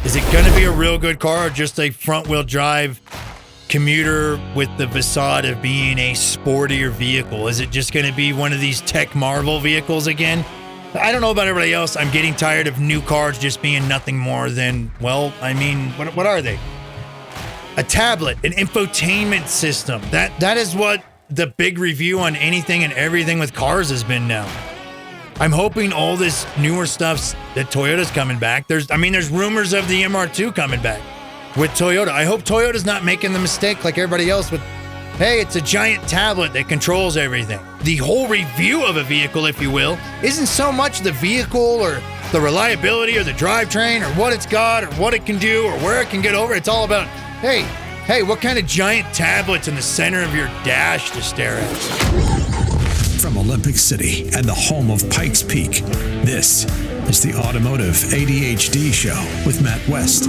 Is it going to be a real good car or just a front-wheel drive commuter with the facade of being a sportier vehicle? Is it just going to be one of these tech marvel vehicles again? I don't know about everybody else. I'm getting tired of new cars just being nothing more than, well, I mean, what are they? A tablet, an infotainment system. That is what the big review on anything and everything with cars has been now. I'm hoping all this newer stuff that Toyota's coming back. There's rumors of the MR2 coming back with Toyota. I hope Toyota's not making the mistake like everybody else with, hey, it's a giant tablet that controls everything. The whole review of a vehicle, if you will, isn't so much the vehicle or the reliability or the drivetrain or what it's got or what it can do or where it can get over. It's all about, hey, what kind of giant tablet's in the center of your dash to stare at? From Olympic City and the home of Pikes Peak, this is the Automotive ADHD Show with Matt West.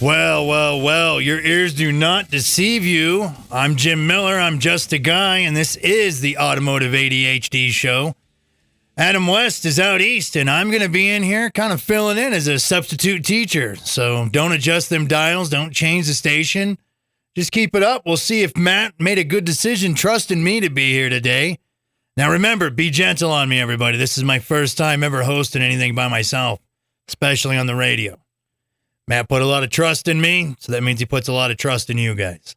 Well, your ears do not deceive you. I'm Jim Miller, I'm just a guy, and this is the Automotive ADHD Show. Adam West is out east, and I'm going to be in here kind of filling in as a substitute teacher. So don't adjust them dials, don't change the station. Just keep it up. We'll see if Matt made a good decision trusting me to be here today. Now remember, be gentle on me, everybody. This is my first time ever hosting anything by myself, especially on the radio. Matt put a lot of trust in me, so that means he puts a lot of trust in you guys.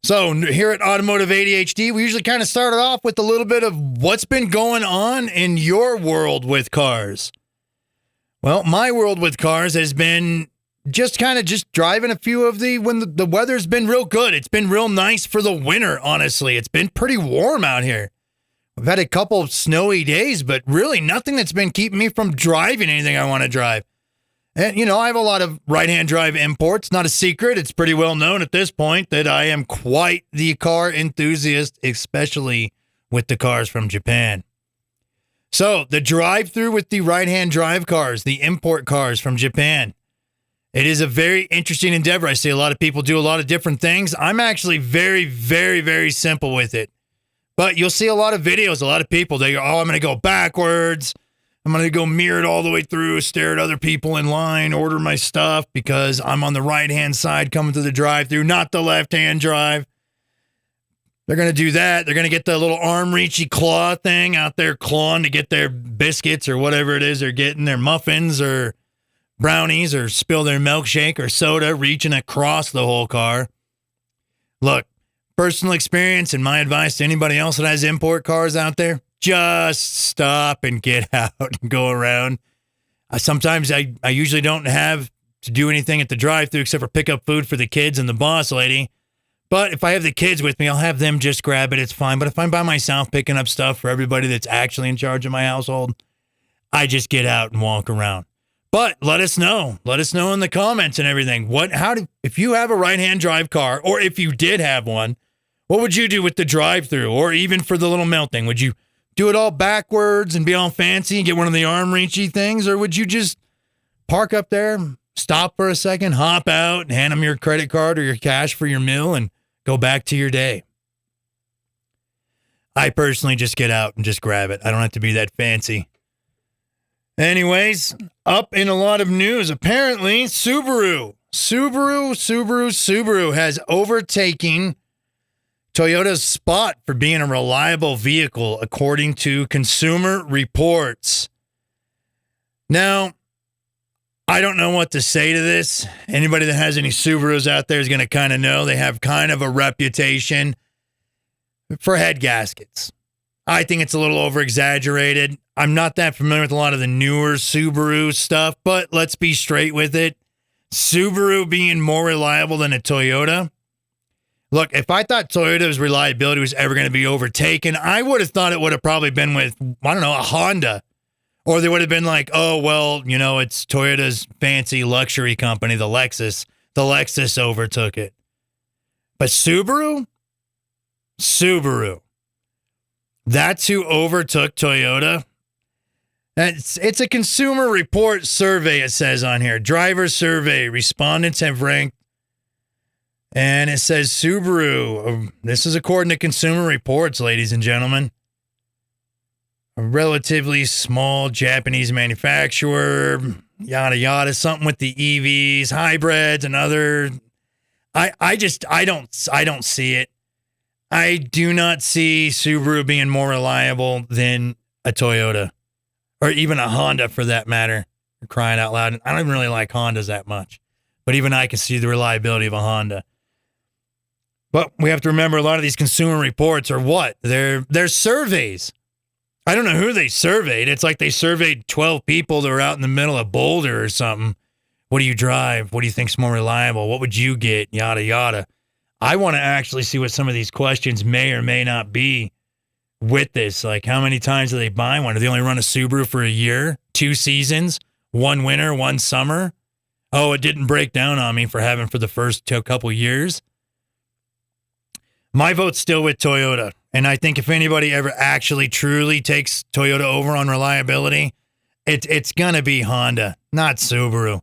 So here at Automotive ADHD, we usually kind of started off with a little bit of what's been going on in your world with cars. Well, my world with cars has been just driving a few of when the weather's been real good. It's been real nice for the winter, honestly. It's been pretty warm out here. We've had a couple of snowy days, but really nothing that's been keeping me from driving anything I want to drive. And, I have a lot of right-hand drive imports. Not a secret. It's pretty well known at this point that I am quite the car enthusiast, especially with the cars from Japan. So the drive-through with the right-hand drive cars, the import cars from Japan, it is a very interesting endeavor. I see a lot of people do a lot of different things. I'm actually very, very, very simple with it. But you'll see a lot of videos, a lot of people, they go, I'm going to go backwards. I'm going to go mirror it all the way through, stare at other people in line, order my stuff because I'm on the right-hand side coming to the drive-through, not the left-hand drive. They're going to do that. They're going to get the little arm-reachy claw thing out there clawing to get their biscuits or whatever it is they're getting, their muffins or brownies or spill their milkshake or soda, reaching across the whole car. Look, personal experience and my advice to anybody else that has import cars out there, just stop and get out and go around. Sometimes I usually don't have to do anything at the drive-thru except for pick up food for the kids and the boss lady. But if I have the kids with me, I'll have them just grab it. It's fine. But if I'm by myself picking up stuff for everybody that's actually in charge of my household, I just get out and walk around. But let us know. Let us know in the comments and everything. If you have a right-hand drive car, or if you did have one, what would you do with the drive-thru, or even for the little melting? Would you do it all backwards and be all fancy and get one of the arm-reachy things? Or would you just park up there, stop for a second, hop out, and hand them your credit card or your cash for your meal and go back to your day? I personally just get out and just grab it. I don't have to be that fancy. Anyways, up in a lot of news, apparently Subaru has overtaken Toyota's spot for being a reliable vehicle, according to Consumer Reports. Now, I don't know what to say to this. Anybody that has any Subarus out there is going to kind of know they have kind of a reputation for head gaskets. I think it's a little over-exaggerated. I'm not that familiar with a lot of the newer Subaru stuff, but let's be straight with it. Subaru being more reliable than a Toyota. Look, if I thought Toyota's reliability was ever going to be overtaken, I would have thought it would have probably been with, I don't know, a Honda. Or they would have been like, oh, well, it's Toyota's fancy luxury company, the Lexus. The Lexus overtook it. But Subaru? That's who overtook Toyota. It's a Consumer Report survey, it says on here. Driver survey. Respondents have ranked And it says Subaru. This is according to Consumer Reports, ladies and gentlemen. A relatively small Japanese manufacturer, yada yada, something with the EVs, hybrids, and other. I don't see it. I do not see Subaru being more reliable than a Toyota, or even a Honda for that matter. You're crying out loud. I don't even really like Hondas that much, but even I can see the reliability of a Honda. But we have to remember a lot of these Consumer Reports are what? They're surveys. I don't know who they surveyed. It's like they surveyed 12 people that were out in the middle of Boulder or something. What do you drive? What do you think's more reliable? What would you get? Yada, yada. I want to actually see what some of these questions may or may not be with this. Like, how many times do they buy one? Do they only run a Subaru for a year? 2 seasons? 1 winter, 1 summer? Oh, it didn't break down on me for having for the first couple years. My vote's still with Toyota. And I think if anybody ever actually truly takes Toyota over on reliability, it's going to be Honda, not Subaru.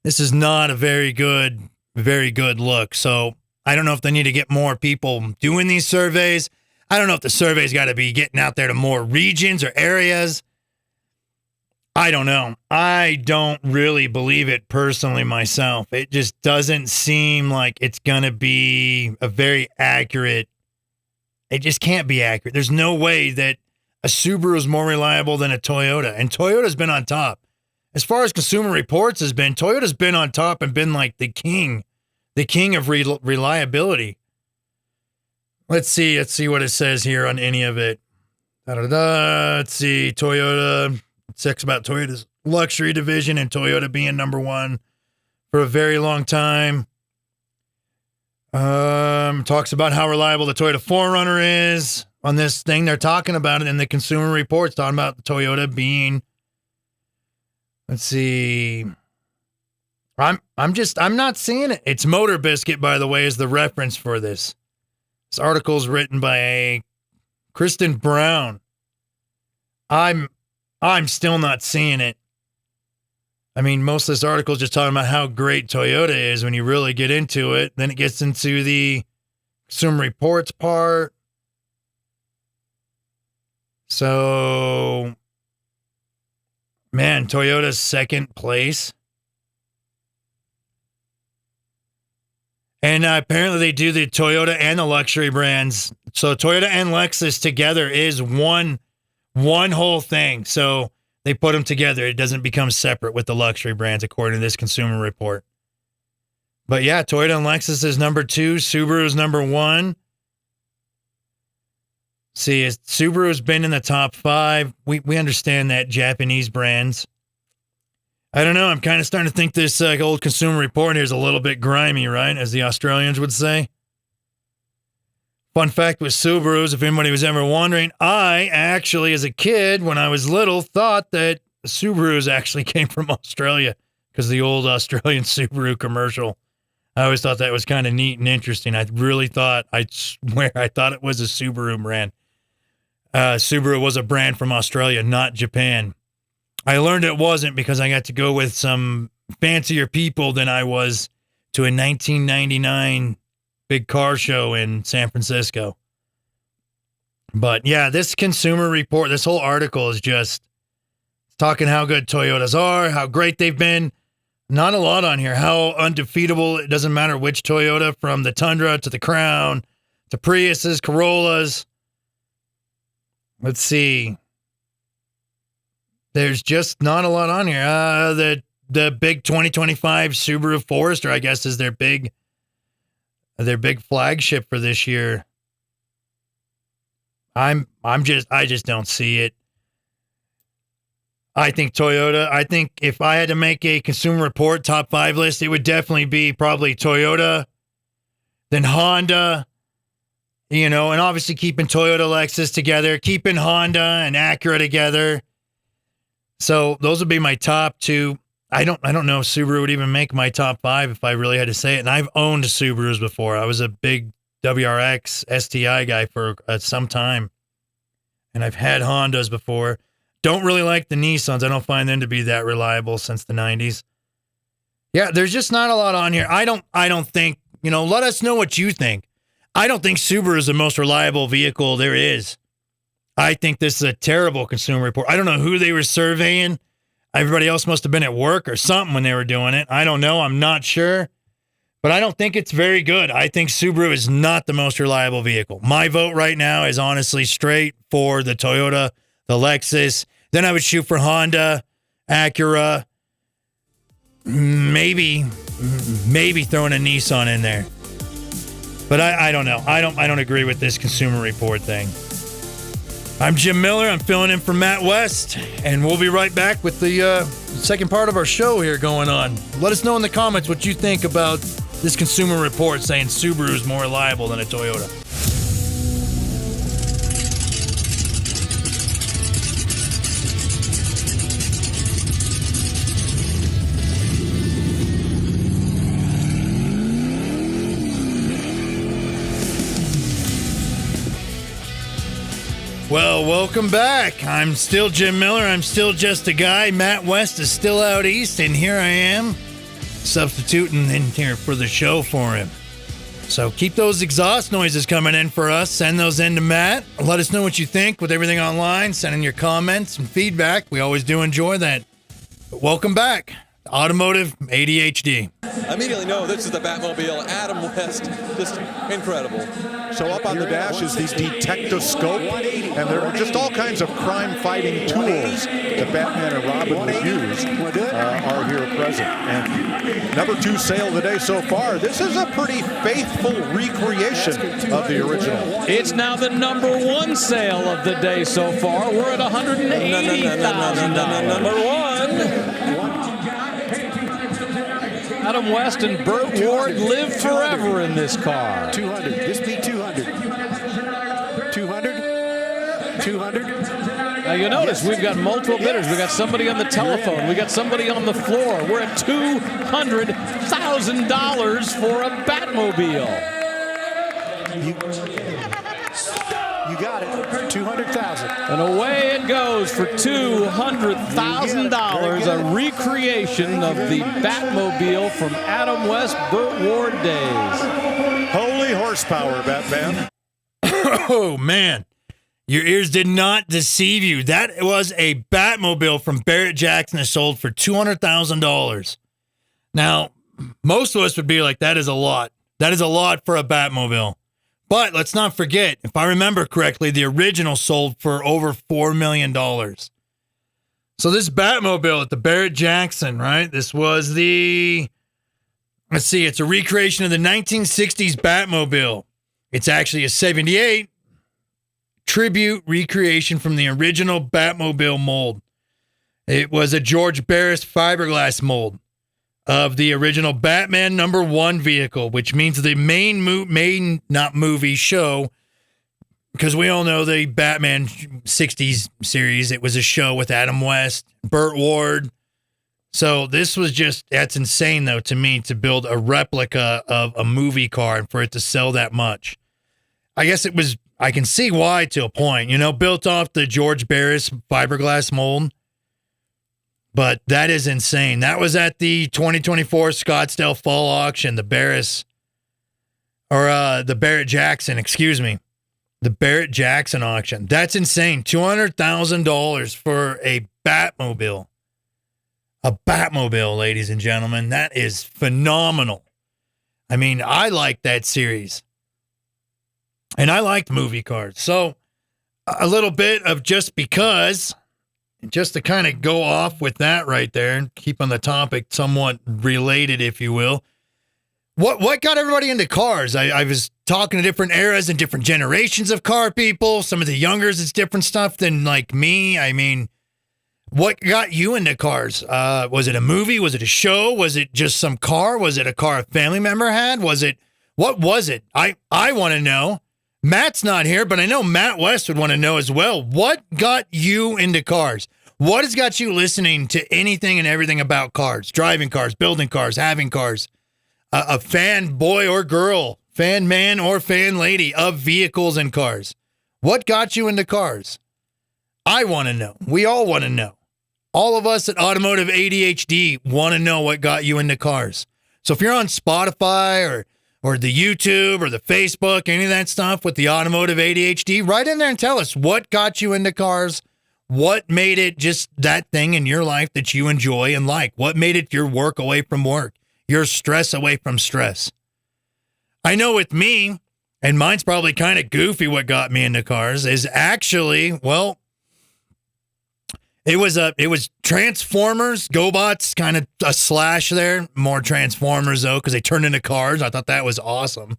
This is not a very good look. So I don't know if they need to get more people doing these surveys. I don't know if the survey's got to be getting out there to more regions or areas. I don't know. I don't really believe it personally myself. It just doesn't seem like it's going to be a very accurate. It just can't be accurate. There's no way that a Subaru is more reliable than a Toyota. And Toyota's been on top. As far as Consumer Reports has been, Toyota's been on top and been like the king of reliability. Let's see what it says here on any of it. Let's see, Toyota. It talks about Toyota's luxury division and Toyota being number 1 for a very long time. Talks about how reliable the Toyota 4Runner is on this thing. They're talking about it in the Consumer Reports, talking about the Toyota being. Let's see. I'm not seeing it. It's Motor Biscuit, by the way, is the reference for this. This article is written by Kristen Brown. I'm still not seeing it. I mean, most of this article is just talking about how great Toyota is when you really get into it. Then it gets into the Consumer Reports part. So, man, Toyota's second place. And apparently they do the Toyota and the luxury brands. So Toyota and Lexus together is one whole thing. So they put them together. It doesn't become separate with the luxury brands, according to this Consumer Report. But yeah, Toyota and Lexus is number 2. Subaru is number 1. See, Subaru's been in the top 5. We understand that Japanese brands. I don't know. I'm kind of starting to think this old Consumer Report here is a little bit grimy, right? As the Australians would say. Fun fact with Subarus, if anybody was ever wondering, I actually, as a kid, when I was little, thought that Subarus actually came from Australia because the old Australian Subaru commercial. I always thought that was kind of neat and interesting. I swear, I thought it was a Subaru brand. Subaru was a brand from Australia, not Japan. I learned it wasn't because I got to go with some fancier people than I was to a 1999 big car show in San Francisco. But yeah, this Consumer Report, this whole article is just talking how good Toyotas are, how great they've been. Not a lot on here. How undefeatable. It doesn't matter which Toyota, from the Tundra to the Crown to Priuses, Corollas. Let's see. There's just not a lot on here. The big 2025 Subaru Forester, I guess, is their big flagship for this year. I just don't see it. I think Toyota. I think if I had to make a Consumer Report top 5 list, it would definitely be probably Toyota, then Honda, and obviously keeping Toyota, Lexus together, keeping Honda and Acura together. So those would be my top 2. I don't know if Subaru would even make my top 5 if I really had to say it. And I've owned Subarus before. I was a big WRX STI guy for some time. And I've had Hondas before. Don't really like the Nissans. I don't find them to be that reliable since the 90s. Yeah, there's just not a lot on here. I don't think let us know what you think. I don't think Subaru is the most reliable vehicle there is. I think this is a terrible consumer report. I don't know who they were surveying. Everybody else must have been at work or something when they were doing it. I don't know. I'm not sure. But I don't think it's very good. I think Subaru is not the most reliable vehicle. My vote right now is honestly straight for the Toyota, the Lexus. Then I would shoot for Honda, Acura, maybe throwing a Nissan in there. But I don't know. I don't agree with this consumer report thing. I'm Jim Miller. I'm filling in for Matt West, and we'll be right back with the second part of our show here going on. Let us know in the comments what you think about this consumer report saying Subaru is more reliable than a Toyota. Well, welcome back. I'm still Jim Miller. I'm still just a guy. Matt West is still out east, and here I am substituting in here for the show for him. So keep those exhaust noises coming in for us. Send those in to Matt. Let us know what you think with everything online. Send in your comments and feedback. We always do enjoy that. But welcome back. Automotive ADHD. I immediately know this is the Batmobile. Adam West, just incredible. So up on the dash is the detectoscope, and there are just all kinds of crime-fighting tools that Batman and Robin would use are here present. And number 2 sale of the day so far. This is a pretty faithful recreation of the original. It's now the number 1 sale of the day so far. We're at $180,000. Number 1. Adam West and Burt Ward live forever in this car. 200. This be 200. 200. 200. Now you notice we've got multiple bidders. We got somebody on the telephone. We got somebody on the floor. We're at $200,000 for a Batmobile. You got it. 200,000. And away it goes for $200,000, a recreation of the Batmobile from Adam West, Burt Ward days. Holy horsepower, Batman. Oh, man. Your ears did not deceive you. That was a Batmobile from Barrett Jackson that sold for $200,000. Now, most of us would be like, that is a lot. That is a lot for a Batmobile. But let's not forget, if I remember correctly, the original sold for over $4 million. So this Batmobile at the Barrett Jackson, right? This was let's see, it's a recreation of the 1960s Batmobile. It's actually a 78 tribute recreation from the original Batmobile mold. It was a George Barris fiberglass mold of the original Batman number 1 vehicle, which means the main not movie show, because we all know the Batman 60s series, it was a show with Adam West, Burt Ward. So this was that's insane though to me, to build a replica of a movie car and for it to sell that much. I guess I can see why to a point, built off the George Barris fiberglass mold. But that is insane. That was at the 2024 Scottsdale Fall Auction, the Barrett Jackson, the Barrett Jackson auction. That's insane. $200,000 for a Batmobile. A Batmobile, ladies and gentlemen. That is phenomenal. I mean, I like that series. And I liked movie cars. So a little bit of just because... Just to kind of go off with that right there and keep on the topic somewhat related, if you will. What got everybody into cars? I was talking to different eras and different generations of car people. Some of the youngers, it's different stuff than like me. I mean, what got you into cars? Was it a movie? Was it a show? Was it just some car? Was it a car a family member had? What was it? I want to know. Matt's not here, but I know Matt West would want to know as well. What got you into cars? What has got you listening to anything and everything about cars? Driving cars, building cars, having cars. A fan boy or girl, fan man or fan lady of vehicles and cars. What got you into cars? I want to know. We all want to know. All of us at Automotive ADHD want to know what got you into cars. So if you're on Spotify or the YouTube or the Facebook, any of that stuff with the Automotive ADHD, write in there and tell us what got you into cars, what made it just that thing in your life that you enjoy and like, what made it your work away from work, your stress away from stress. I know with me, and mine's probably kind of goofy what got me into cars, is actually, well, it was Transformers, GoBots, kind of a slash there. More Transformers, though, because they turned into cars. I thought that was awesome.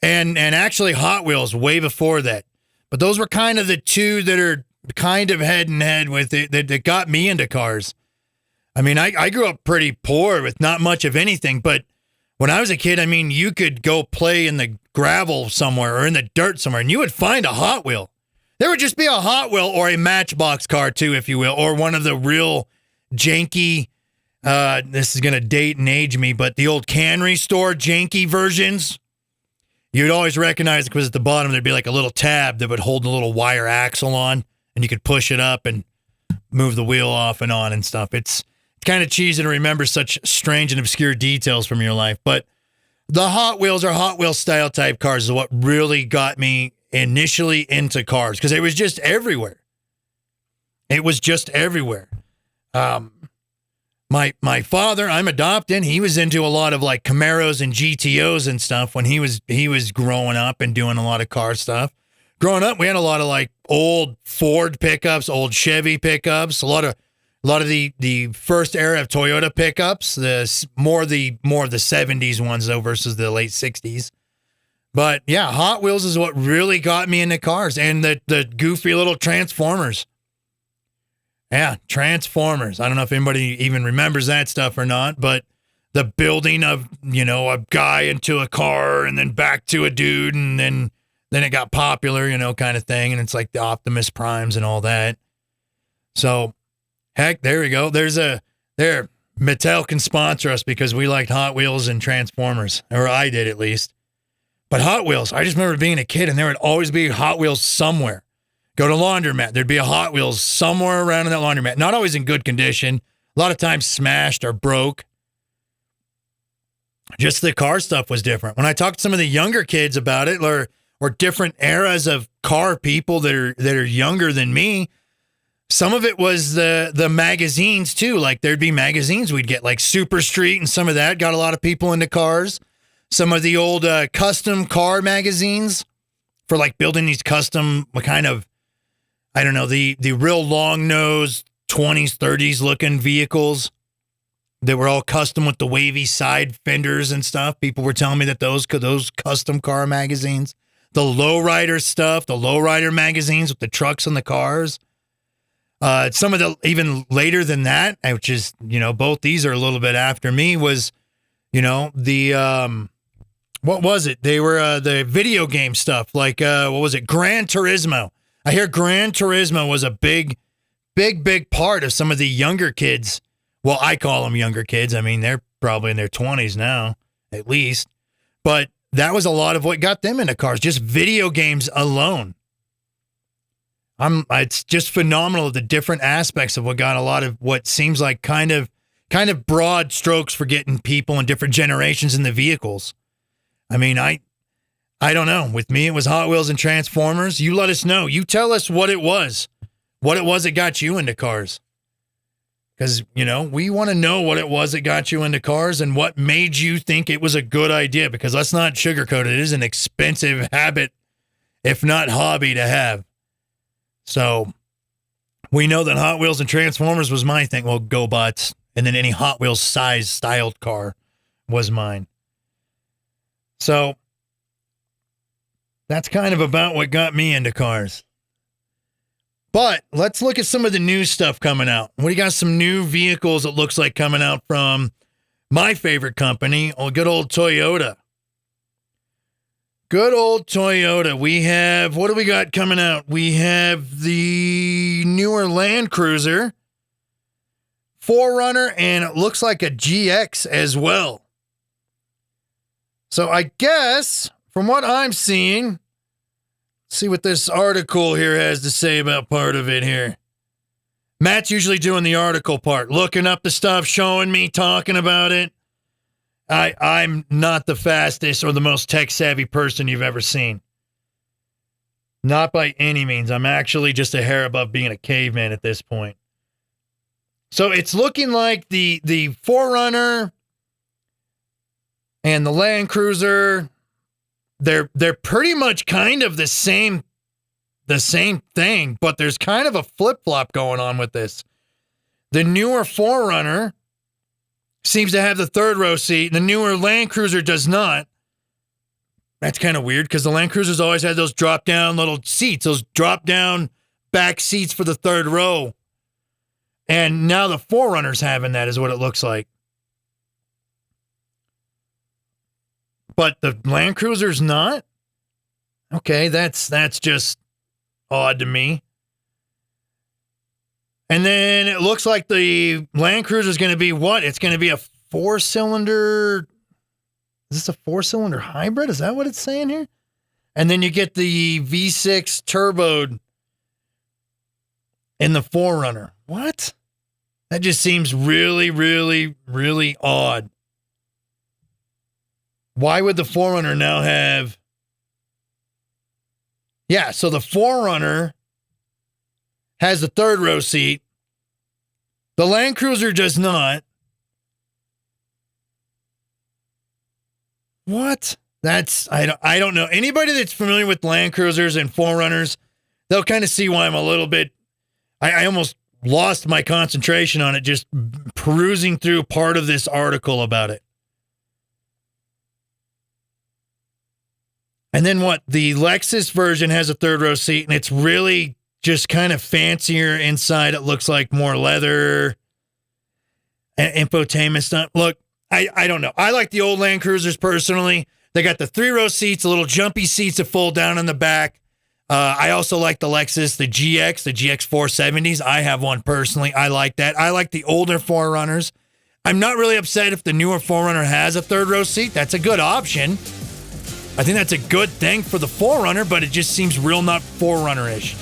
And actually Hot Wheels way before that. But those were kind of the two that are kind of head and head with it that got me into cars. I mean, I grew up pretty poor with not much of anything, but when I was a kid, I mean, you could go play in the gravel somewhere or in the dirt somewhere, and you would find a Hot Wheel. There would just be a Hot Wheel or a Matchbox car, too, if you will, or one of the real janky, this is going to date and age me, but the old cannery store janky versions. You'd always recognize it because at the bottom there'd be like a little tab that would hold a little wire axle on, and you could push it up and move the wheel off and on and stuff. It's kind of cheesy to remember such strange and obscure details from your life, but the Hot Wheels or Hot Wheel style type cars is what really got me initially into cars, because it was just everywhere. It was just everywhere. My father, I'm adopted. He was into a lot of like Camaros and GTOs and stuff when he was growing up and doing a lot of car stuff. Growing up, we had a lot of like old Ford pickups, old Chevy pickups, a lot of the first era of Toyota pickups, more of the 70s ones though versus the late 60s. But yeah, Hot Wheels is what really got me into cars, and the goofy little Transformers. Yeah, Transformers. I don't know if anybody even remembers that stuff or not, but the building of, a guy into a car and then back to a dude, and then it got popular, kind of thing. And it's like the Optimus Primes and all that. So, heck, there we go. Mattel can sponsor us because we liked Hot Wheels and Transformers, or I did at least. But Hot Wheels, I just remember being a kid and there would always be Hot Wheels somewhere. Go to laundromat, there'd be a Hot Wheels somewhere around in that laundromat. Not always in good condition. A lot of times smashed or broke. Just the car stuff was different. When I talked to some of the younger kids about it, or different eras of car people that are younger than me, some of it was the magazines too. Like there'd be magazines we'd get, like Super Street, and some of that got a lot of people into cars. Some of the old custom car magazines for like building these custom kind of, I don't know, the real long-nosed 20s, 30s looking vehicles that were all custom with the wavy side fenders and stuff. People were telling me that those custom car magazines, the lowrider stuff, the lowrider magazines with the trucks and the cars. Some of the even later than that, which is, both these are a little bit after me, was, what was it? They were the video game stuff, like, what was it? Gran Turismo. I hear Gran Turismo was a big part of some of the younger kids. Well, I call them younger kids. I mean, they're probably in their 20s now, at least. But that was a lot of what got them into cars, just video games alone. It's just phenomenal, the different aspects of what got a lot of what seems like kind of broad strokes for getting people in different generations in the vehicles. I mean, I don't know. With me, it was Hot Wheels and Transformers. You let us know. You tell us what it was that got you into cars. Because, we want to know what it was that got you into cars and what made you think it was a good idea. Because let's not sugarcoat it. It is an expensive habit, if not hobby, to have. So we know that Hot Wheels and Transformers was my thing. Well, GoBots. And then any Hot Wheels size styled car was mine. So that's kind of about what got me into cars. But let's look at some of the new stuff coming out. We got some new vehicles, it looks like, coming out from my favorite company, good old Toyota. Good old Toyota. We have, what do we got coming out? We have the newer Land Cruiser, 4Runner, and it looks like a GX as well. So I guess, from what I'm seeing, let's see what this article here has to say about part of it here. Matt's usually doing the article part, looking up the stuff, showing me, talking about it. I'm not the fastest or the most tech-savvy person you've ever seen. Not by any means. I'm actually just a hair above being a caveman at this point. So it's looking like the 4Runner and the Land Cruiser, they're pretty much kind of the same thing, but there's kind of a flip-flop going on with this. The newer 4Runner seems to have the third row seat. The newer Land Cruiser does not. That's kind of weird because the Land Cruiser's always had those drop-down little seats, those drop-down back seats for the third row. And now the 4Runner's having that is what it looks like. But the Land Cruiser's not? Okay, that's just odd to me. And then it looks like the Land Cruiser is going to be what? It's going to be a 4-cylinder. Is this a 4-cylinder hybrid? Is that what it's saying here? And then you get the V6 turboed in the 4Runner. What? That just seems really, really, really odd. Why would the 4Runner now have... Yeah, so the 4Runner has the third row seat. The Land Cruiser does not. What? I don't know. Anybody that's familiar with Land Cruisers and 4Runners, they'll kind of see why I'm a little bit... I almost lost my concentration on it just perusing through part of this article about it. And then what? The Lexus version has a third row seat, and it's really just kind of fancier inside. It looks like more leather and infotainment stuff. Look, I don't know. I like the old Land Cruisers personally. They got the 3-row seats, the little jumpy seats that fold down in the back. I also like the Lexus, the GX 470s. I have one personally. I like that. I like the older 4Runners. I'm not really upset if the newer 4Runner has a third row seat. That's a good option. I think that's a good thing for the 4Runner, but it just seems real not 4Runner-ish.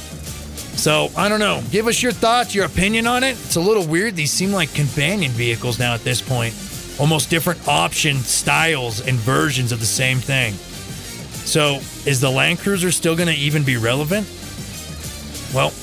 So, I don't know. Give us your thoughts, your opinion on it. It's a little weird. These seem like companion vehicles now at this point. Almost different option styles and versions of the same thing. So, is the Land Cruiser still going to even be relevant? Well,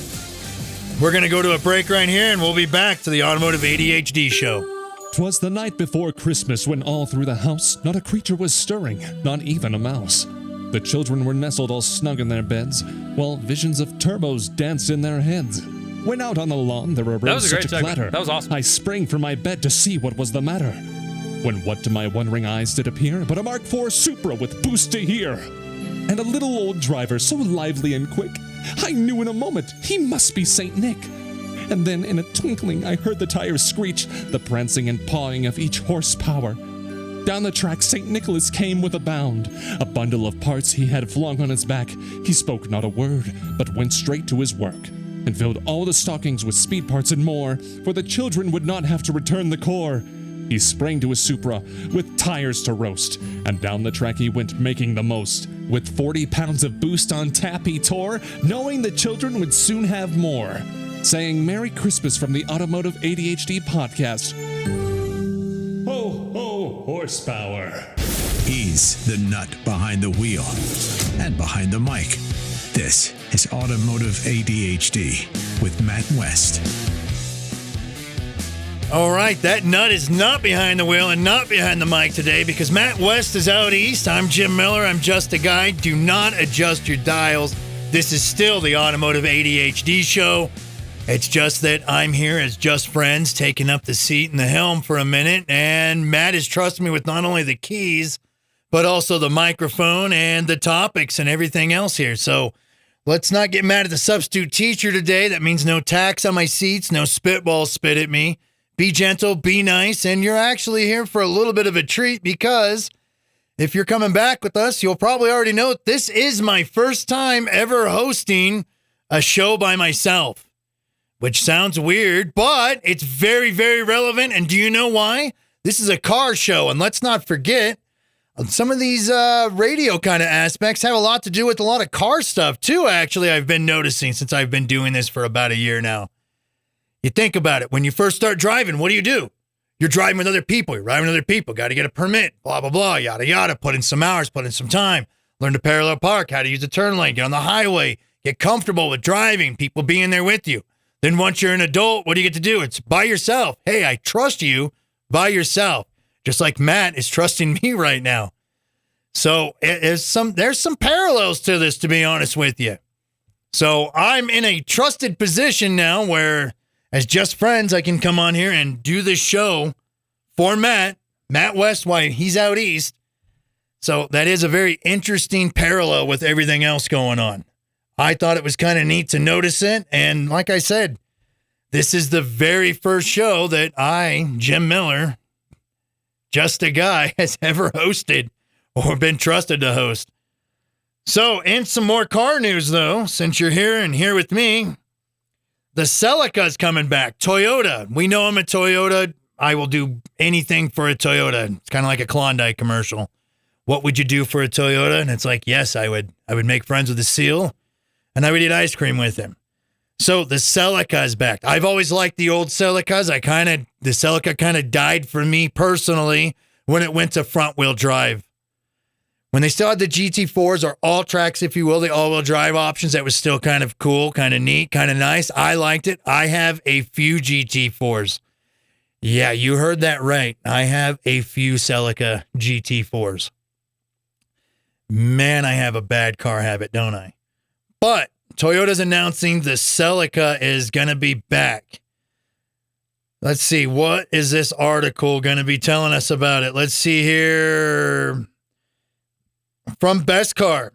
we're going to go to a break right here, and we'll be back to the Automotive ADHD show. 'Twas the night before Christmas when all through the house not a creature was stirring, not even a mouse. The children were nestled all snug in their beds, while visions of turbos danced in their heads. When out on the lawn there arose such a clatter, That was awesome. I sprang from my bed to see what was the matter. When what to my wondering eyes did appear but a Mark IV Supra with boost to hear, and a little old driver so lively and quick, I knew in a moment he must be Saint Nick. And then in a twinkling I heard the tires screech, the prancing and pawing of each horsepower. Down the track St. Nicholas came with a bound, a bundle of parts he had flung on his back. He spoke not a word, but went straight to his work, and filled all the stockings with speed parts and more, for the children would not have to return the core. He sprang to his Supra, with tires to roast, and down the track he went making the most. With 40 pounds of boost on tap he tore, knowing the children would soon have more. Saying Merry Christmas from the Automotive ADHD podcast. Ho, ho, horsepower. He's the nut behind the wheel and behind the mic. This is Automotive ADHD with Matt West. All right, that nut is not behind the wheel and not behind the mic today because Matt West is out east. I'm Jim Miller. I'm just a guy. Do not adjust your dials. This is still the Automotive ADHD show. It's just that I'm here as just friends, taking up the seat and the helm for a minute, and Matt is trusting me with not only the keys, but also the microphone and the topics and everything else here. So let's not get mad at the substitute teacher today. That means no tax on my seats, no spitballs spit at me. Be gentle, be nice, and you're actually here for a little bit of a treat because if you're coming back with us, you'll probably already know this is my first time ever hosting a show by myself. Which sounds weird, but it's very, very relevant. And do you know why? This is a car show. And let's not forget, some of these radio kind of aspects have a lot to do with a lot of car stuff, too, actually, I've been noticing since I've been doing this for about a year now. You think about it. When you first start driving, what do? You're driving with other people. You're riding with other people. Got to get a permit, blah, blah, blah, yada, yada. Put in some hours, put in some time. Learn to parallel park, how to use the turn lane, get on the highway, get comfortable with driving, people being there with you. Then once you're an adult, what do you get to do? It's by yourself. Hey, I trust you by yourself. Just like Matt is trusting me right now. So there's some parallels to this, to be honest with you. So I'm in a trusted position now where, as just friends, I can come on here and do this show for Matt West, while he's out east. So that is a very interesting parallel with everything else going on. I thought it was kind of neat to notice it. And like I said, this is the very first show that I, Jim Miller, just a guy, has ever hosted or been trusted to host. So, and some more car news, though, since you're here and here with me. The Celica's coming back. Toyota. We know I'm a Toyota. I will do anything for a Toyota. It's kind of like a Klondike commercial. What would you do for a Toyota? And it's like, yes, I would make friends with the seal, and I would eat ice cream with him. So the Celica is back. I've always liked the old Celicas. The Celica kind of died for me personally when it went to front-wheel drive. When they still had the GT4s, or all tracks, if you will, the all-wheel drive options, that was still kind of cool, kind of neat, kind of nice. I liked it. I have a few GT4s. Yeah, you heard that right. I have a few Celica GT4s. Man, I have a bad car habit, don't I? But Toyota's announcing the Celica is going to be back. Let's see, what is this article going to be telling us about it? Let's see here. From Best Car,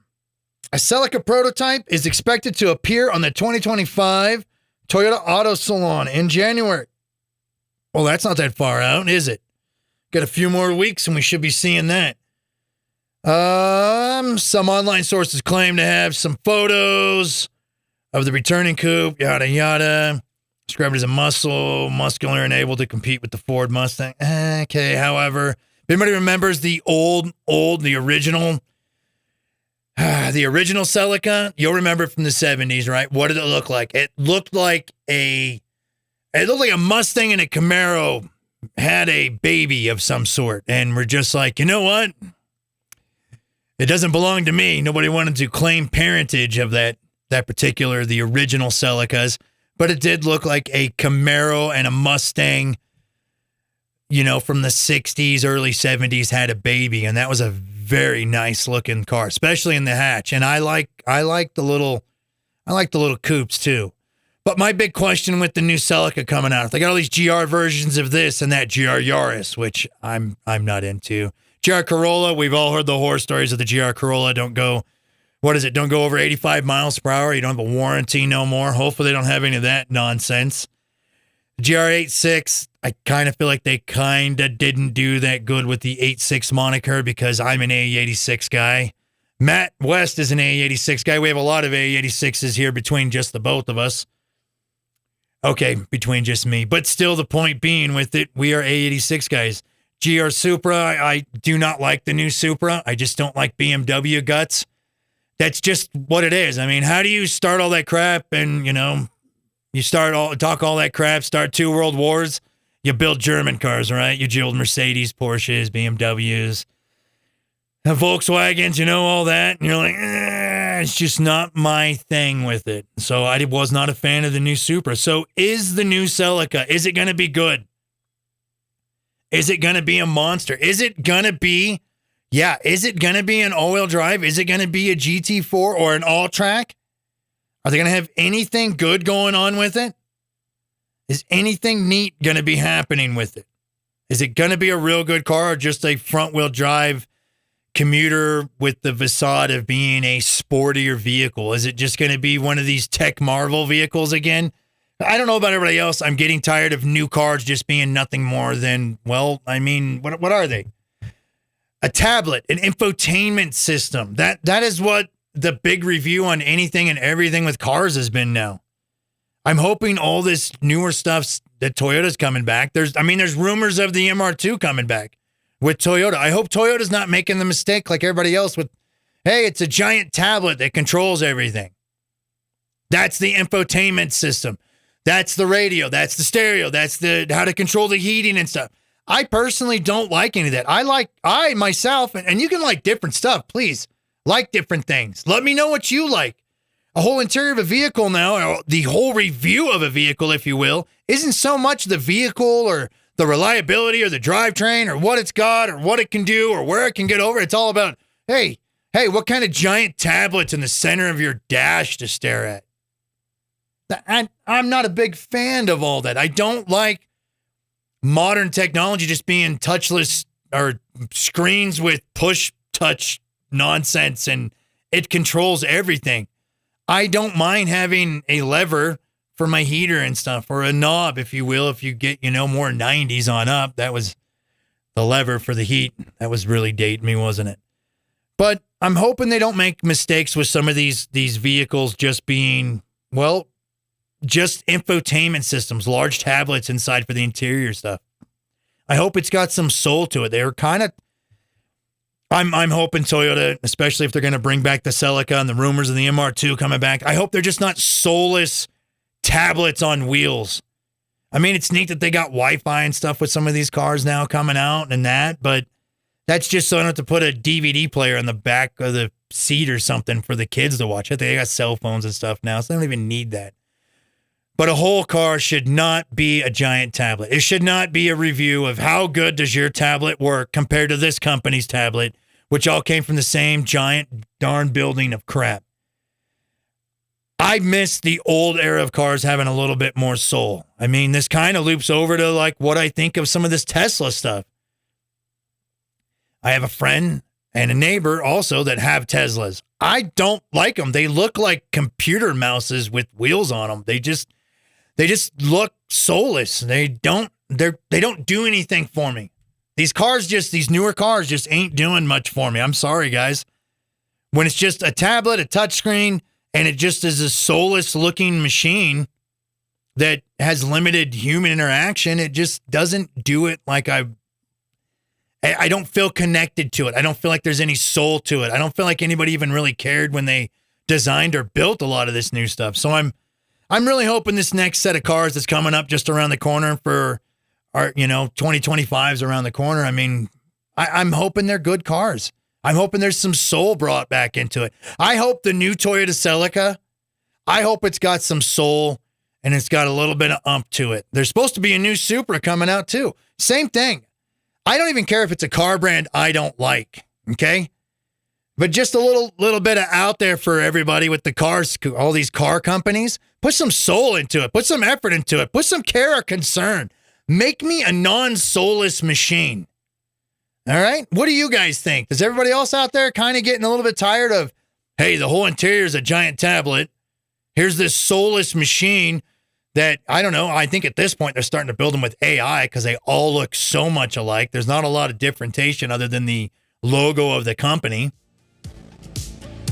a Celica prototype is expected to appear on the 2025 Toyota Auto Salon in January. Well, that's not that far out, is it? Got a few more weeks and we should be seeing that. Some online sources claim to have some photos of the returning coupe, yada, yada. Described as a muscular and able to compete with the Ford Mustang. Okay, however, if anybody remembers the original Celica, you'll remember it from the 70s, right? What did it look like? It looked like a Mustang and a Camaro had a baby of some sort. And we're just like, you know what? It doesn't belong to me. Nobody wanted to claim parentage of the original Celicas. But it did look like a Camaro and a Mustang, from the 60s, early 70s had a baby. And that was a very nice looking car, especially in the hatch. And I like the little coupes too. But my big question with the new Celica coming out, they got all these GR versions of this and that, GR Yaris, which I'm not into. GR Corolla, we've all heard the horror stories of the GR Corolla. Don't go over 85 miles per hour. You don't have a warranty no more. Hopefully they don't have any of that nonsense. GR86, I kind of feel like they kind of didn't do that good with the 86 moniker because I'm an AE86 guy. Matt West is an AE86 guy. We have a lot of AE86s here between just the both of us. Okay, between just me. But still, the point being with it, we are AE86 guys. GR Supra, I do not like the new Supra. I just don't like BMW guts. That's just what it is. I mean, how do you start all that crap and, you talk all that crap, start 2 world wars? You build German cars, right? You build Mercedes, Porsches, BMWs, Volkswagens, all that. And you're like, it's just not my thing with it. So I was not a fan of the new Supra. So is the new Celica, is it going to be good? Is it going to be a monster? Is it going to be an all-wheel drive? Is it going to be a GT4 or an all-track? Are they going to have anything good going on with it? Is anything neat going to be happening with it? Is it going to be a real good car or just a front-wheel drive commuter with the facade of being a sportier vehicle? Is it just going to be one of these tech marvel vehicles again? I don't know about everybody else. I'm getting tired of new cars just being nothing more than, what are they? A tablet, an infotainment system. That is what the big review on anything and everything with cars has been now. I'm hoping all this newer stuff that Toyota's coming back. There's rumors of the MR2 coming back with Toyota. I hope Toyota's not making the mistake like everybody else with, hey, it's a giant tablet that controls everything. That's the infotainment system. That's the radio. That's the stereo. That's how to control the heating and stuff. I personally don't like any of that. I myself, and you can like different stuff, please. Like different things. Let me know what you like. A whole interior of a vehicle now, or the whole review of a vehicle, if you will, isn't so much the vehicle or the reliability or the drivetrain or what it's got or what it can do or where it can get over. It's all about, hey, what kind of giant tablet's in the center of your dash to stare at? I'm not a big fan of all that. I don't like modern technology just being touchless or screens with push touch nonsense and it controls everything. I don't mind having a lever for my heater and stuff, or a knob, if you will, if you get, more 90s on up. That was the lever for the heat. That was really dating me, wasn't it? But I'm hoping they don't make mistakes with some of these vehicles just being, just infotainment systems, large tablets inside for the interior stuff. I hope it's got some soul to it. They were kind of, I'm hoping Toyota, especially if they're going to bring back the Celica and the rumors of the MR2 coming back, I hope they're just not soulless tablets on wheels. I mean, it's neat that they got Wi-Fi and stuff with some of these cars now coming out and that, but that's just so I don't have to put a DVD player in the back of the seat or something for the kids to watch. I think they got cell phones and stuff now, so they don't even need that. But a whole car should not be a giant tablet. It should not be a review of how good does your tablet work compared to this company's tablet, which all came from the same giant darn building of crap. I miss the old era of cars having a little bit more soul. I mean, this kind of loops over to like what I think of some of this Tesla stuff. I have a friend and a neighbor also that have Teslas. I don't like them. They look like computer mouses with wheels on them. They just look soulless. They don't do anything for me. These newer cars just ain't doing much for me. I'm sorry, guys. When it's just a tablet, a touchscreen, and it just is a soulless looking machine that has limited human interaction, it just doesn't do it like I don't feel connected to it. I don't feel like there's any soul to it. I don't feel like anybody even really cared when they designed or built a lot of this new stuff. So I'm really hoping this next set of cars that's coming up just around the corner for our, 2025's around the corner. I mean, I'm hoping they're good cars. I'm hoping there's some soul brought back into it. I hope the new Toyota Celica, I hope it's got some soul and it's got a little bit of ump to it. There's supposed to be a new Supra coming out too. Same thing. I don't even care if it's a car brand I don't like, okay? But just a little bit of out there for everybody with the cars, all these car companies. Put some soul into it. Put some effort into it. Put some care or concern. Make me a non-soulless machine. All right? What do you guys think? Is everybody else out there kind of getting a little bit tired of, hey, the whole interior is a giant tablet. Here's this soulless machine that, I don't know, I think at this point they're starting to build them with AI because they all look so much alike. There's not a lot of differentiation other than the logo of the company.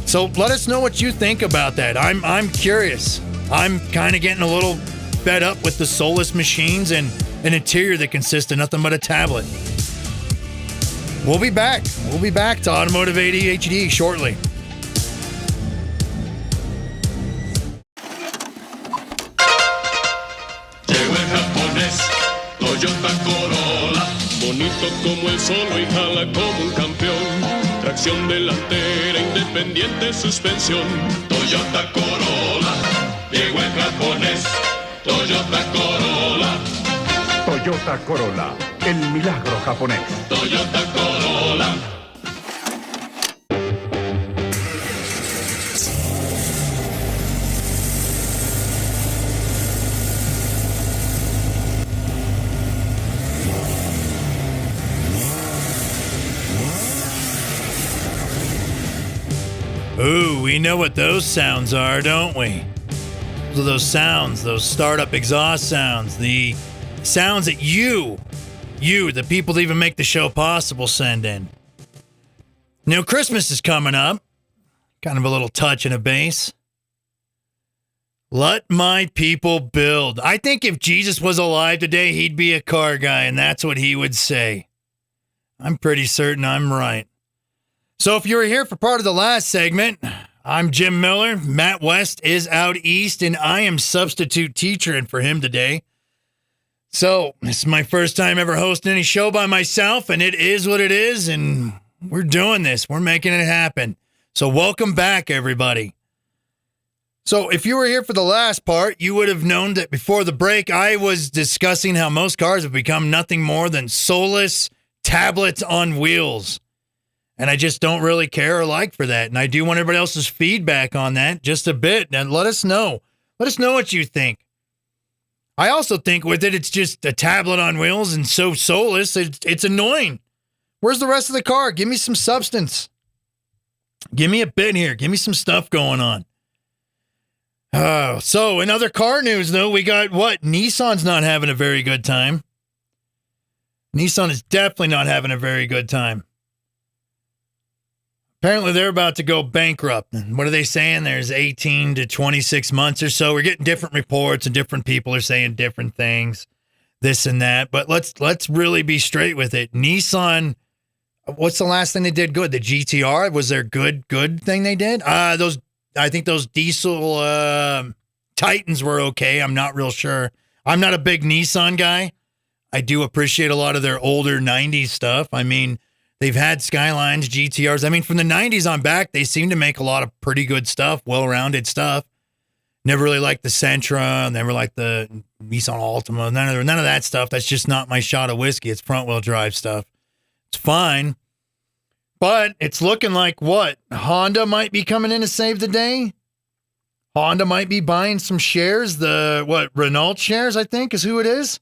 So let us know what you think about that. I'm curious. I'm kind of getting a little fed up with the soulless machines and an interior that consists of nothing but a tablet. We'll be back. We'll be back to Automotive ADHD shortly. Toyota Corolla, bonito como el sol y jala como un campeón. Tracción delantera, independiente suspensión. Toyota Corolla, llegó el japonés. Toyota Corolla. Toyota Corolla, el milagro japonés. Toyota Corolla. Ooh, we know what those sounds are, don't we? So those sounds, those startup exhaust sounds, the sounds that you, the people that even make the show possible, send in. Now, Christmas is coming up. Kind of a little touch and a bass. Let my people build. I think if Jesus was alive today, he'd be a car guy, and that's what he would say. I'm pretty certain I'm right. So if you were here for part of the last segment, I'm Jim Miller. Matt West is out east, and I am substitute teachering for him today. So, this is my first time ever hosting any show by myself, and it is what it is, and we're doing this. We're making it happen. So, welcome back, everybody. So, if you were here for the last part, you would have known that before the break, I was discussing how most cars have become nothing more than soulless tablets on wheels. And I just don't really care or like for that. And I do want everybody else's feedback on that just a bit. And let us know. Let us know what you think. I also think with it, it's just a tablet on wheels and so soulless, it's annoying. Where's the rest of the car? Give me some substance. Give me a bit here. Give me some stuff going on. Oh, so in other car news, though, we got what? Nissan's not having a very good time. Nissan is definitely not having a very good time. Apparently, they're about to go bankrupt. And what are they saying? There's 18 to 26 months or so. We're getting different reports and different people are saying different things, this and that. But let's really be straight with it. Nissan, what's the last thing they did good? The GTR? Was there good thing they did? I think those diesel Titans were okay. I'm not real sure. I'm not a big Nissan guy. I do appreciate a lot of their older 90s stuff. I mean, they've had Skylines, GTRs. I mean, from the 90s on back, they seem to make a lot of pretty good stuff, well-rounded stuff. Never really liked the Sentra, never liked the Nissan Altima, none of that stuff. That's just not my shot of whiskey. It's front-wheel drive stuff. It's fine. But it's looking like what? Honda might be coming in to save the day? Honda might be buying some shares. Renault shares, I think, is who it is.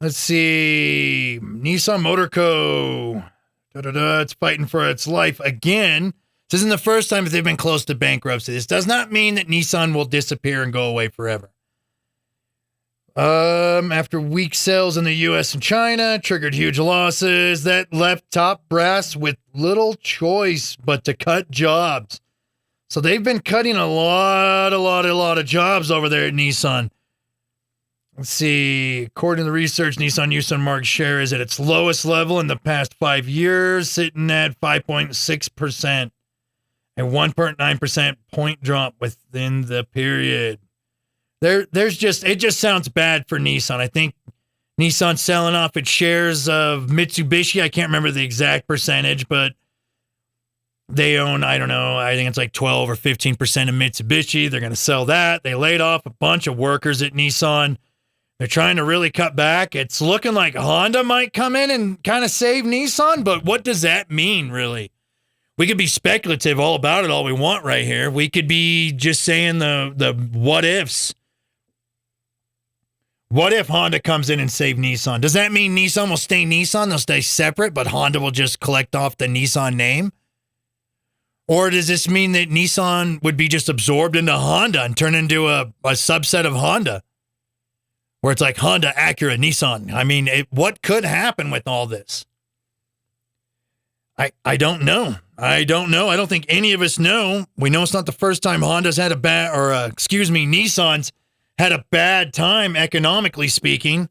Let's see. Nissan Motor Co. It's fighting for its life again. This isn't the first time that they've been close to bankruptcy. This does not mean that Nissan will disappear and go away forever. After weak sales in the U.S. and China, triggered huge losses that left top brass with little choice but to cut jobs. So they've been cutting a lot of jobs over there at Nissan. Let's see. According to the research, Nissan market share is at its lowest level in the past 5 years, sitting at 5.6%, a 1.9% point drop within the period. It just sounds bad for Nissan. I think Nissan's selling off its shares of Mitsubishi. I can't remember the exact percentage, but they own, I don't know, I think it's like 12 or 15% of Mitsubishi. They're going to sell that. They laid off a bunch of workers at Nissan. They're trying to really cut back. It's looking like Honda might come in and kind of save Nissan, but what does that mean, really? We could be speculative all about it all we want right here. We could be just saying the what ifs. What if Honda comes in and save Nissan? Does that mean Nissan will stay Nissan? They'll stay separate, but Honda will just collect off the Nissan name? Or does this mean that Nissan would be just absorbed into Honda and turn into a subset of Honda? Where it's like Honda, Acura, Nissan. I mean, what could happen with all this? I don't know. I don't think any of us know. We know it's not the first time Honda's had Nissan's had a bad time economically speaking.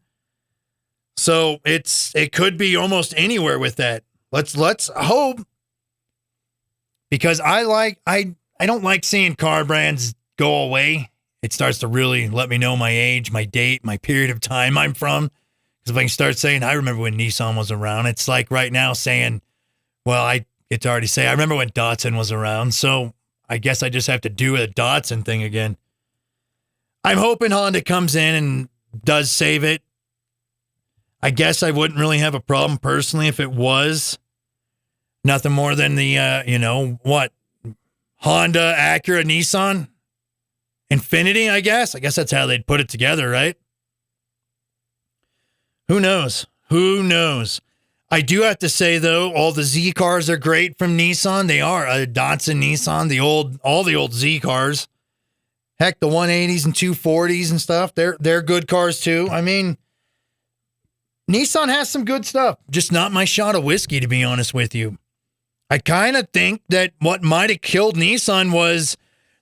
So it could be almost anywhere with that. Let's hope. Because I don't like seeing car brands go away. It starts to really let me know my age, my date, my period of time I'm from. Because if I can start saying, I remember when Nissan was around, it's like right now saying, well, I get to already say, I remember when Datsun was around. So I guess I just have to do a Datsun thing again. I'm hoping Honda comes in and does save it. I guess I wouldn't really have a problem personally if it was nothing more than the, Honda, Acura, Nissan, Infiniti, I guess. I guess that's how they'd put it together, right? Who knows? I do have to say, though, all the Z cars are great from Nissan. They are. Datsun, Nissan, all the old Z cars. Heck, the 180s and 240s and stuff, they're good cars too. I mean, Nissan has some good stuff. Just not my shot of whiskey, to be honest with you. I kind of think that what might have killed Nissan was,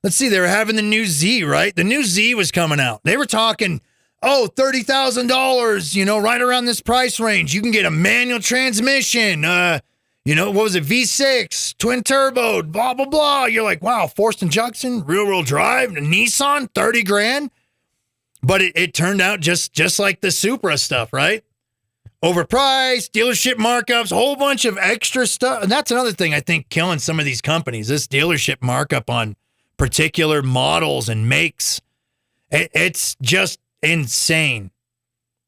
let's see, they were having the new Z, right? The new Z was coming out. They were talking, $30,000, right around this price range. You can get a manual transmission, what was it, V6, twin turbo, blah, blah, blah. You're like, wow, forced injection, rear-wheel drive, Nissan, $30,000. But it turned out just like the Supra stuff, right? Overpriced, dealership markups, a whole bunch of extra stuff. And that's another thing I think killing some of these companies, this dealership markup on particular models and makes. It's just insane.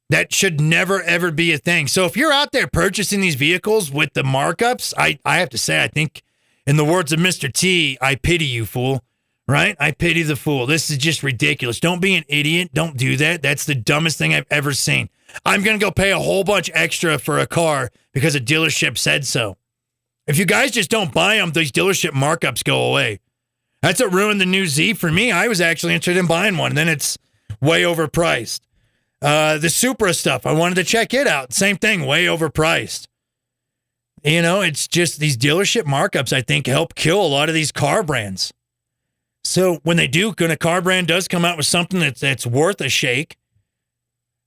That should never, ever be a thing. So if you're out there purchasing these vehicles with the markups, I have to say, I think in the words of Mr. T, I pity you, fool. Right? I pity the fool. This is just ridiculous. Don't be an idiot. Don't do that. That's the dumbest thing I've ever seen. I'm going to go pay a whole bunch extra for a car because a dealership said so. If you guys just don't buy them, these dealership markups go away. That's what ruined the new Z for me. I was actually interested in buying one, and then it's way overpriced. The Supra stuff, I wanted to check it out. Same thing, way overpriced. You know, it's just these dealership markups, I think, help kill a lot of these car brands. So when they do, when a car brand does come out with something that's worth a shake,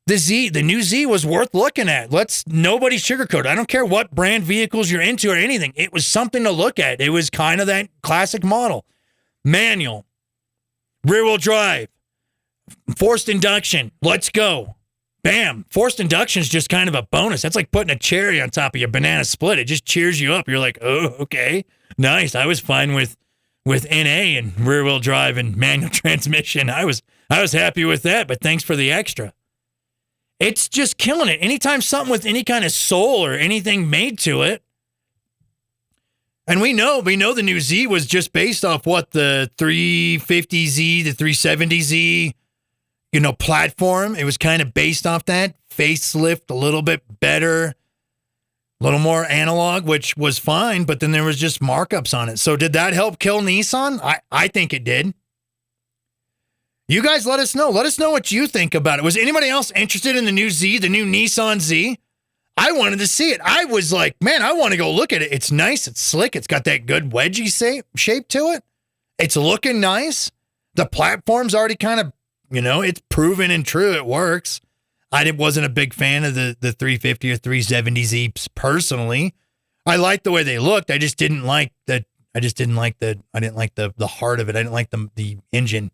the new Z was worth looking at. Nobody sugarcoat it. I don't care what brand vehicles you're into or anything. It was something to look at. It was kind of that classic model. Manual, rear-wheel drive, forced induction. Let's go. Bam. Forced induction is just kind of a bonus. That's like putting a cherry on top of your banana split. It just cheers you up. You're like, oh, okay, nice. I was fine with NA and rear-wheel drive and manual transmission. I was happy with that, but thanks for the extra. It's just killing it. Anytime something with any kind of soul or anything made to it, and we know the new Z was just based off what the 350Z, the 370Z, platform. It was kind of based off that. Facelift, a little bit better, a little more analog, which was fine, but then there was just markups on it. So did that help kill Nissan? I think it did. You guys let us know. Let us know what you think about it. Was anybody else interested in the new Z, the new Nissan Z? I wanted to see it. I was like, man, I want to go look at it. It's nice. It's slick. It's got that good wedgie shape to it. It's looking nice. The platform's already kind of, it's proven and true. It works. I wasn't a big fan of the 350 or 370Z personally. I liked the way they looked. I didn't like the heart of it. I didn't like the engine.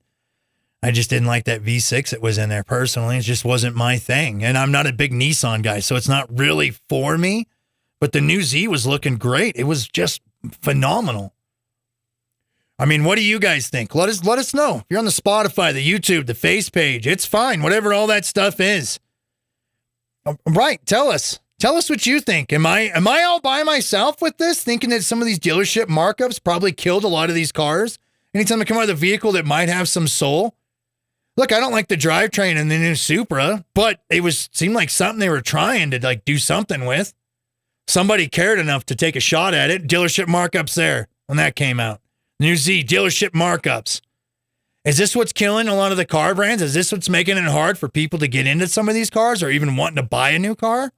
I just didn't like that V6 that was in there personally. It just wasn't my thing. And I'm not a big Nissan guy, so it's not really for me. But the new Z was looking great. It was just phenomenal. I mean, what do you guys think? Let us know. If you're on the Spotify, the YouTube, the Face page, it's fine. Whatever all that stuff is. Right. Tell us what you think. Am I all by myself with this, thinking that some of these dealership markups probably killed a lot of these cars? Anytime I come out of a vehicle that might have some soul. Look, I don't like the drivetrain in the new Supra, but it seemed like something they were trying to do something with. Somebody cared enough to take a shot at it. Dealership markups there when that came out. New Z, dealership markups. Is this what's killing a lot of the car brands? Is this what's making it hard for people to get into some of these cars or even wanting to buy a new car?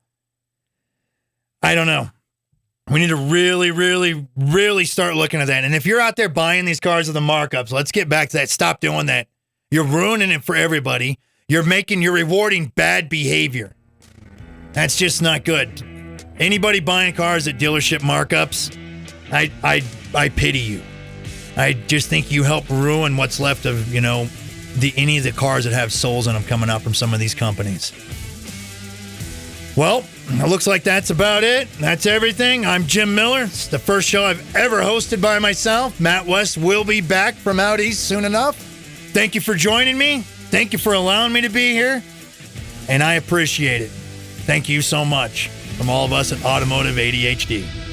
I don't know. We need to really, really, really start looking at that. And if you're out there buying these cars with the markups, let's get back to that. Stop doing that. You're ruining it for everybody. You're rewarding bad behavior. That's just not good. Anybody buying cars at dealership markups, I pity you. I just think you help ruin what's left of, any of the cars that have souls in them coming out from some of these companies. Well, it looks like that's about it. That's everything. I'm Jim Miller. It's the first show I've ever hosted by myself. Matt West will be back from out east soon enough. Thank you for joining me. Thank you for allowing me to be here. And I appreciate it. Thank you so much from all of us at Automotive ADHD.